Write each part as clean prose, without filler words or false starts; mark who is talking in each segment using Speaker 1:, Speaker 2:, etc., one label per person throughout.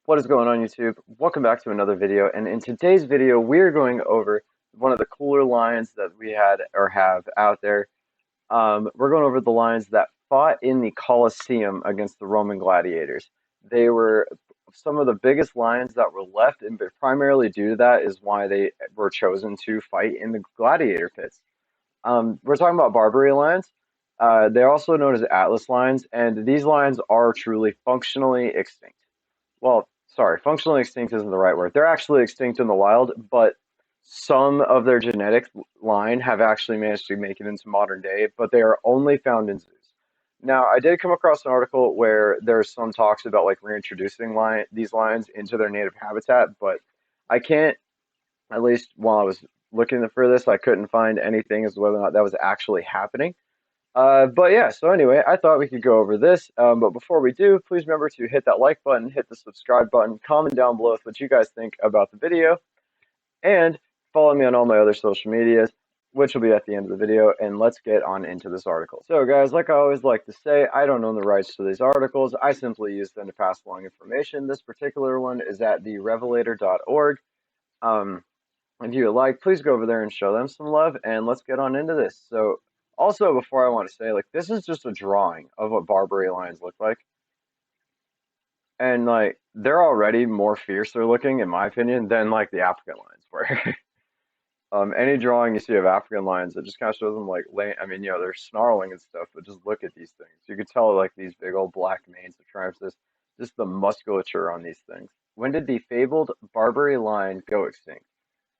Speaker 1: What is going on, YouTube? Welcome back to another video, and in today's video we're going over one of the cooler lions that we had or have out there. We're going over the lions that fought in the Colosseum against the Roman gladiators. They were some of the biggest lions that were left, and primarily due to that is why they were chosen to fight in the gladiator pits. We're talking about Barbary lions. They're also known as Atlas lions, and these lions are truly functionally extinct. Well, sorry, functionally extinct isn't the right word. They're actually extinct in the wild, but some of their genetic line have actually managed to make it into modern day, but they are only found in zoos. Now, I did come across an article where there's some talks about like reintroducing these lions into their native habitat, but I can't, at least while I was looking for this, I couldn't find anything as to whether or not that was actually happening. But yeah, so anyway, I thought we could go over this. But before we do, please remember to hit that like button, hit the subscribe button, comment down below with what you guys think about the video, and follow me on all my other social medias, which will be at the end of the video. And let's get on into this article. So, guys, like I always like to say, I don't own the rights to these articles. I simply use them to pass along information. This particular one is at therevelator.org. Um, if you would like, please go over there and show them some love, and let's get on into this. So, also, before I want to say, like, this is just a drawing of what Barbary lions look like, and like, they're already more fiercer looking, in my opinion, than like the African lions were. Any drawing you see of African lions, it just kind of shows them like, I mean, they're snarling and stuff, but just look at these things. You could tell like these big old black manes of triumphs, just the musculature on these things. When did the fabled Barbary lion go extinct?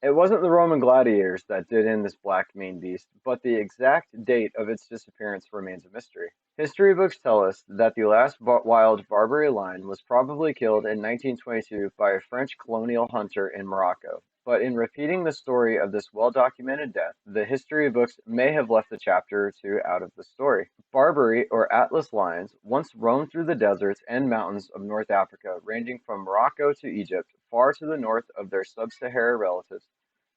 Speaker 1: It wasn't the Roman gladiators that did in this black maned beast, but the exact date of its disappearance remains a mystery. History books tell us that the last wild Barbary lion was probably killed in 1922 by a French colonial hunter in Morocco. But in repeating the story of this well-documented death, the history books may have left a chapter or two out of the story. Barbary or Atlas lions once roamed through the deserts and mountains of North Africa, ranging from Morocco to Egypt, far to the north of their sub-Sahara relatives.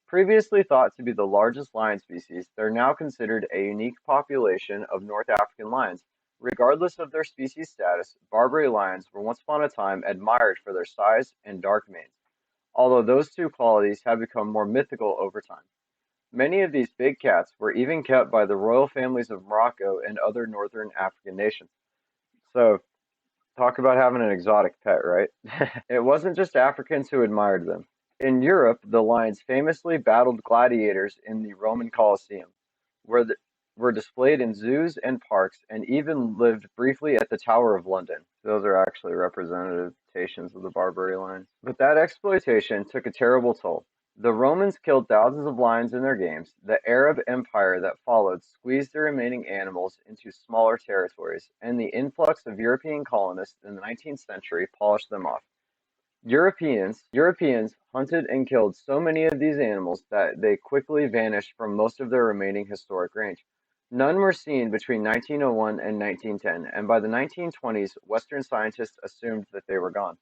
Speaker 1: Previously thought to be the largest lion species, they're now considered a unique population of North African lions. Regardless of their species status, Barbary lions were once upon a time admired for their size and dark manes, although those two qualities have become more mythical over time. Many of these big cats were even kept by the royal families of Morocco and other northern African nations. So, talk about having an exotic pet, right? It wasn't just Africans who admired them. In Europe, the lions famously battled gladiators in the Roman Colosseum, where were displayed in zoos and parks, and even lived briefly at the Tower of London. Those are actually representations of the Barbary lions. But that exploitation took a terrible toll. The Romans killed thousands of lions in their games. The Arab Empire that followed squeezed the remaining animals into smaller territories, and the influx of European colonists in the 19th century polished them off. Europeans hunted and killed so many of these animals that they quickly vanished from most of their remaining historic range. None were seen between 1901 and 1910, and by the 1920s, Western scientists assumed that they were gone.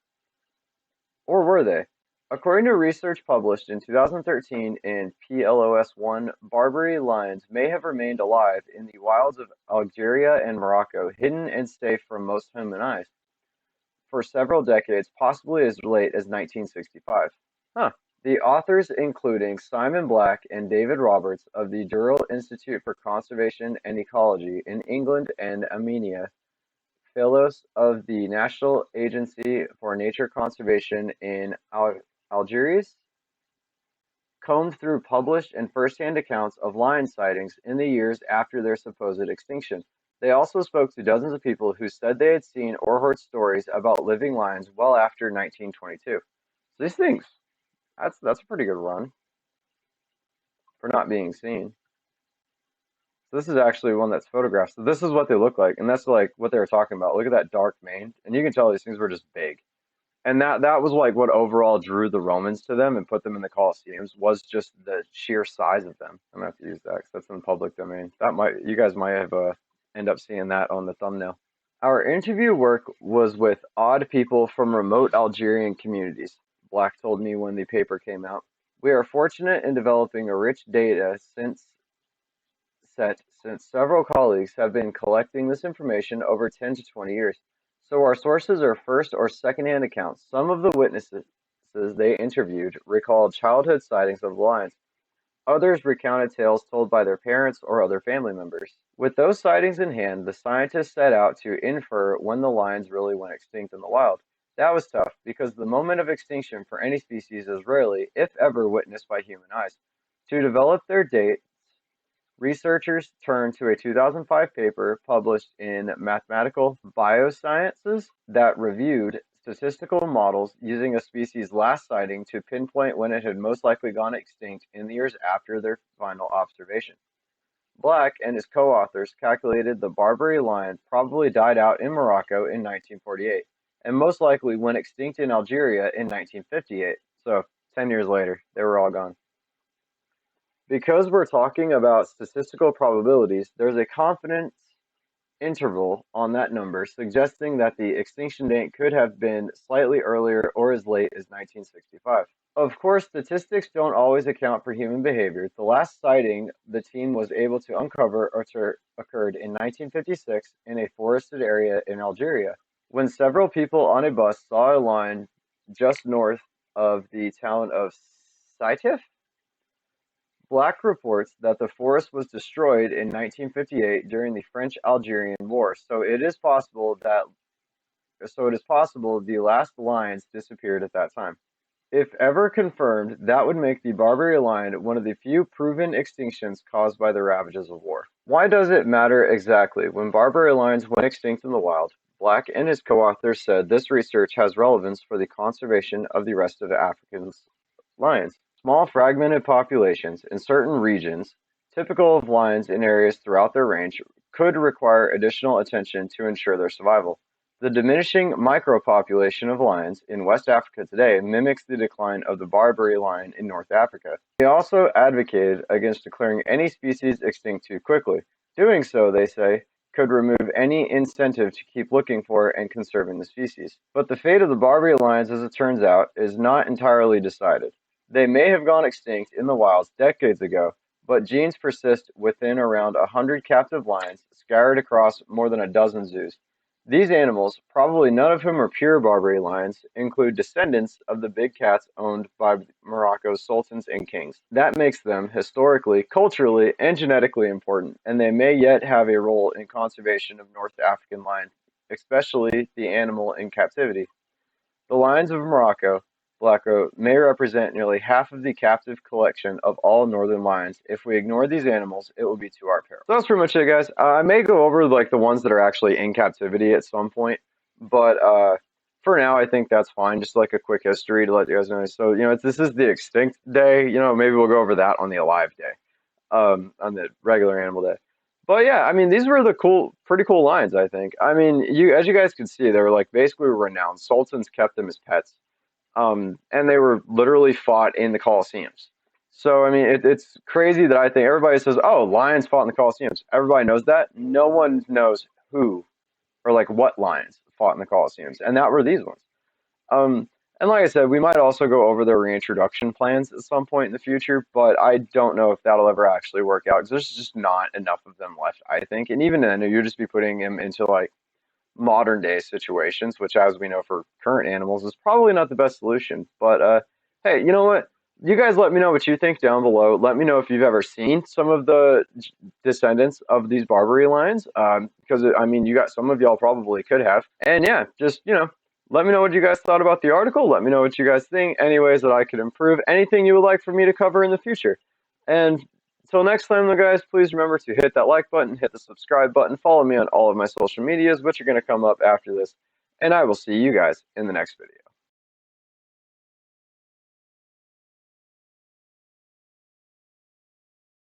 Speaker 1: Or were they? According to research published in 2013 in PLOS One, Barbary lions may have remained alive in the wilds of Algeria and Morocco, hidden and safe from most human eyes for several decades, possibly as late as 1965. Huh. The authors, including Simon Black and David Roberts of the Durrell Institute for Conservation and Ecology in England and Armenia, fellows of the National Agency for Nature Conservation in Algiers, combed through published and first-hand accounts of lion sightings in the years after their supposed extinction. They also spoke to dozens of people who said they had seen or heard stories about living lions well after 1922. So these things, that's a pretty good run for not being seen. So this is actually one that's photographed. So this is what they look like, and that's like what they were talking about. Look at that dark mane, and you can tell these things were just big. And that was like what overall drew the Romans to them and put them in the Colosseums was just the sheer size of them. I'm gonna have to use that because that's in the public domain. You guys might have end up seeing that on the thumbnail. Our interview work was with odd people from remote Algerian communities, Black told me when the paper came out. We are fortunate in developing a rich data since several colleagues have been collecting this information over 10 to 20 years. So our sources are first or secondhand accounts. Some of the witnesses they interviewed recalled childhood sightings of the lions. Others recounted tales told by their parents or other family members. With those sightings in hand, the scientists set out to infer when the lions really went extinct in the wild. That was tough, because the moment of extinction for any species is rarely, if ever, witnessed by human eyes. To develop their date, researchers turned to a 2005 paper published in Mathematical Biosciences that reviewed statistical models using a species' last sighting to pinpoint when it had most likely gone extinct in the years after their final observation. Black and his co-authors calculated the Barbary lion probably died out in Morocco in 1948, and most likely went extinct in Algeria in 1958. So, 10 years later, they were all gone. Because we're talking about statistical probabilities, there's a confidence interval on that number, suggesting that the extinction date could have been slightly earlier or as late as 1965. Of course, statistics don't always account for human behavior. The last sighting the team was able to uncover occurred in 1956 in a forested area in Algeria, when several people on a bus saw a lion just north of the town of Saitif. Black reports that the forest was destroyed in 1958 during the French-Algerian War, so it is possible the last lions disappeared at that time. If ever confirmed, that would make the Barbary lion one of the few proven extinctions caused by the ravages of war. Why does it matter exactly when Barbary lions went extinct in the wild? Black and his co-authors said this research has relevance for the conservation of the rest of Africa's lions. Small fragmented populations in certain regions, typical of lions in areas throughout their range, could require additional attention to ensure their survival. The diminishing micropopulation of lions in West Africa today mimics the decline of the Barbary lion in North Africa. They also advocated against declaring any species extinct too quickly. Doing so, they say, could remove any incentive to keep looking for and conserving the species. But the fate of the Barbary lions, as it turns out, is not entirely decided. They may have gone extinct in the wilds decades ago, but genes persist within around 100 captive lions scattered across more than a dozen zoos. These animals, probably none of whom are pure Barbary lions, include descendants of the big cats owned by Morocco's sultans and kings. That makes them historically, culturally, and genetically important, and they may yet have a role in conservation of North African lion, especially the animal in captivity. The lions of Morocco, Black wrote, may represent nearly half of the captive collection of all northern lions. If we ignore these animals, it will be to our peril. So that's pretty much it, guys. I may go over like the ones that are actually in captivity at some point, but for now, I think that's fine. Just like a quick history to let you guys know. So this is the extinct day. Maybe we'll go over that on the alive day, on the regular animal day. But yeah, I mean, these were the pretty cool lions, I think. I mean, as you guys can see, they were like basically renowned. Sultans kept them as pets. And they were literally fought in the colosseums. So, I mean, it's crazy that I think everybody says, oh, lions fought in the colosseums. Everybody knows that. No one knows who or like what lions fought in the colosseums. And that were these ones. And like I said, we might also go over their reintroduction plans at some point in the future, but I don't know if that'll ever actually work out because there's just not enough of them left, I think. And even then, you'll just be putting them into like modern day situations, which as we know for current animals is probably not the best solution. But hey, you know what? You guys let me know what you think down below. Let me know if you've ever seen some of the descendants of these Barbary lions, because I mean, some of y'all probably could have. And yeah, just let me know what you guys thought about the article. Let me know what you guys think. Any ways that I could improve. Anything you would like for me to cover in the future. And until next time, though, guys, please remember to hit that like button, hit the subscribe button, follow me on all of my social medias, which are going to come up after this, and I will see you guys in the next video.